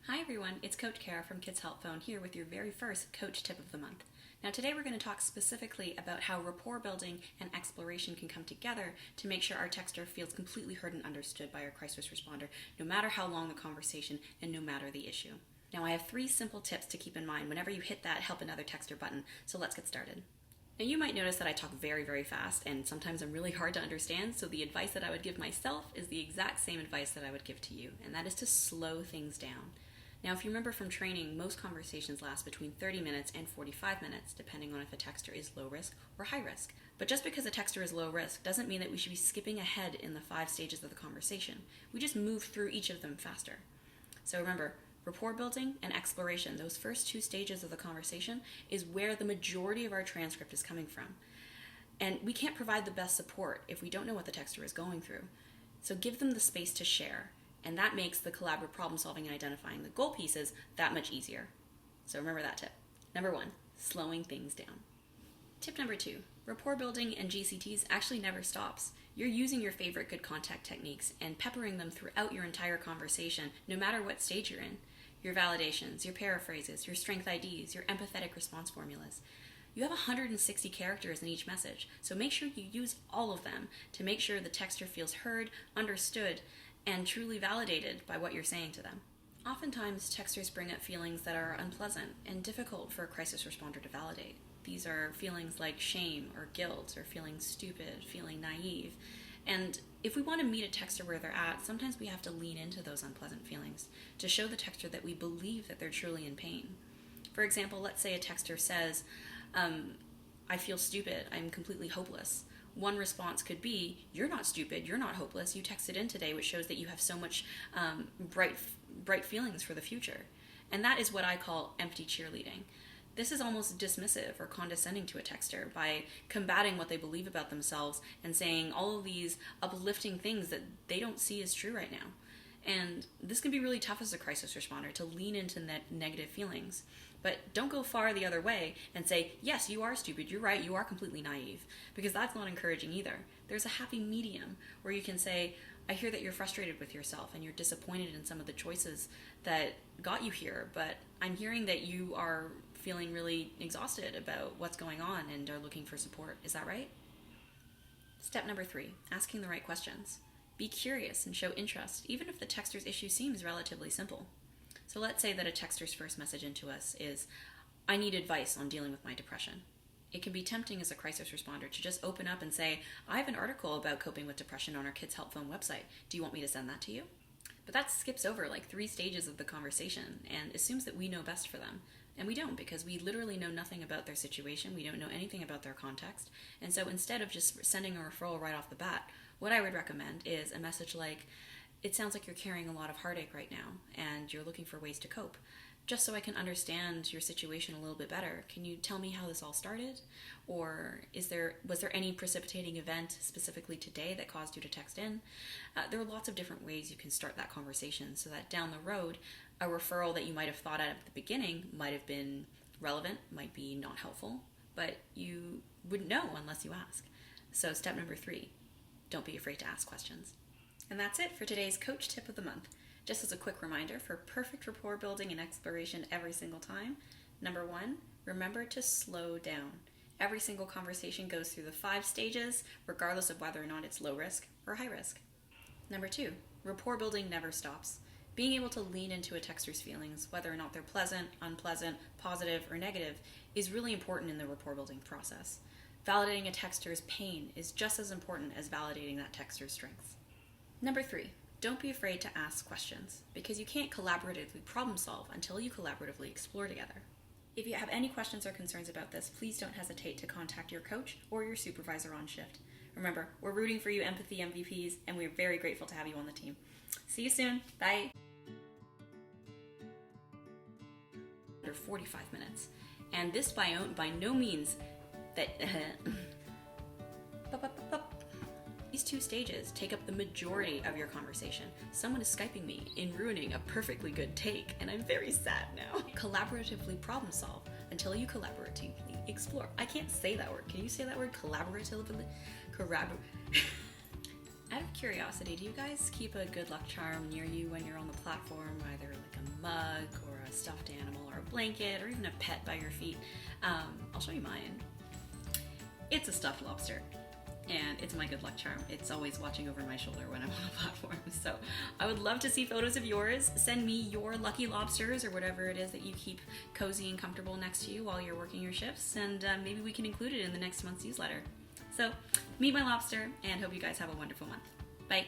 Hi everyone, it's Coach Kara from Kids Help Phone here with your very first Coach Tip of the Month. Now today we're going to talk specifically about how rapport building and exploration can come together to make sure our texter feels completely heard and understood by our crisis responder, no matter how long the conversation and no matter the issue. Now I have 3 simple tips to keep in mind whenever you hit that Help Another Texter button, so let's get started. Now you might notice that I talk very, very fast and sometimes I'm really hard to understand, so the advice that I would give myself is the exact same advice that I would give to you, and that is to slow things down. Now, if you remember from training, most conversations last between 30 minutes and 45 minutes, depending on if a texter is low risk or high risk. But just because a texter is low risk doesn't mean that we should be skipping ahead in the 5 stages of the conversation. We just move through each of them faster. So remember, rapport building and exploration, those first 2 stages of the conversation, is where the majority of our transcript is coming from. And we can't provide the best support if we don't know what the texter is going through. So give them the space to share. And that makes the collaborative problem solving and identifying the goal pieces that much easier. So remember that tip. Number 1, slowing things down. Tip number 2, rapport building and GCTs actually never stops. You're using your favorite good contact techniques and peppering them throughout your entire conversation, no matter what stage you're in. Your validations, your paraphrases, your strength IDs, your empathetic response formulas. You have 160 characters in each message, so make sure you use all of them to make sure the texter feels heard, understood, and truly validated by what you're saying to them. Oftentimes, texters bring up feelings that are unpleasant and difficult for a crisis responder to validate. These are feelings like shame or guilt or feeling stupid, feeling naive. And if we want to meet a texter where they're at, sometimes we have to lean into those unpleasant feelings to show the texter that we believe that they're truly in pain. For example, let's say a texter says, I feel stupid, I'm completely hopeless. One response could be, you're not stupid, you're not hopeless, you texted in today, which shows that you have so much bright feelings for the future. And that is what I call empty cheerleading. This is almost dismissive or condescending to a texter by combating what they believe about themselves and saying all of these uplifting things that they don't see as true right now. And this can be really tough as a crisis responder to lean into negative feelings. But don't go far the other way and say, yes, you are stupid, you're right, you are completely naive, because that's not encouraging either. There's a happy medium where you can say, I hear that you're frustrated with yourself and you're disappointed in some of the choices that got you here, but I'm hearing that you are feeling really exhausted about what's going on and are looking for support. Is that right? Step number 3, asking the right questions. Be curious and show interest, even if the texter's issue seems relatively simple. So let's say that a texter's first message into us is, I need advice on dealing with my depression. It can be tempting as a crisis responder to just open up and say, I have an article about coping with depression on our Kids Help Phone website. Do you want me to send that to you? But that skips over like 3 stages of the conversation and assumes that we know best for them. And we don't, because we literally know nothing about their situation. We don't know anything about their context. And so instead of just sending a referral right off the bat, what I would recommend is a message like, it sounds like you're carrying a lot of heartache right now and you're looking for ways to cope. Just so I can understand your situation a little bit better, can you tell me how this all started? Or was there any precipitating event specifically today that caused you to text in? There are lots of different ways you can start that conversation so that down the road, a referral that you might have thought at the beginning might have been relevant, might be not helpful, but you wouldn't know unless you ask. So step number 3, don't be afraid to ask questions. And that's it for today's Coach Tip of the Month. Just as a quick reminder, for perfect rapport building and exploration every single time, number 1, remember to slow down. Every single conversation goes through the 5 stages, regardless of whether or not it's low risk or high risk. Number 2, rapport building never stops. Being able to lean into a texter's feelings, whether or not they're pleasant, unpleasant, positive, or negative, is really important in the rapport building process. Validating a texter's pain is just as important as validating that texter's strengths. Number 3, don't be afraid to ask questions, because you can't collaboratively problem solve until you collaboratively explore together. If you have any questions or concerns about this, please don't hesitate to contact your coach or your supervisor on shift. Remember, we're rooting for you empathy MVPs, and we're very grateful to have you on the team. See you soon. Bye. Under 45 minutes. And this by no means that... These 2 stages take up the majority of your conversation. Someone is Skyping me in ruining a perfectly good take, and I'm very sad now. Collaboratively problem solve until you collaboratively explore. I can't say that word. Can you say that word? Collaboratively? Out of curiosity, do you guys keep a good luck charm near you when you're on the platform, either like a mug or a stuffed animal or a blanket or even a pet by your feet. I'll show you mine. It's a stuffed lobster, and it's my good luck charm. It's always watching over my shoulder when I'm on a platform. So I would love to see photos of yours. Send me your lucky lobsters or whatever it is that you keep cozy and comfortable next to you while you're working your shifts, and maybe we can include it in the next month's newsletter. So meet my lobster, and hope you guys have a wonderful month. Bye.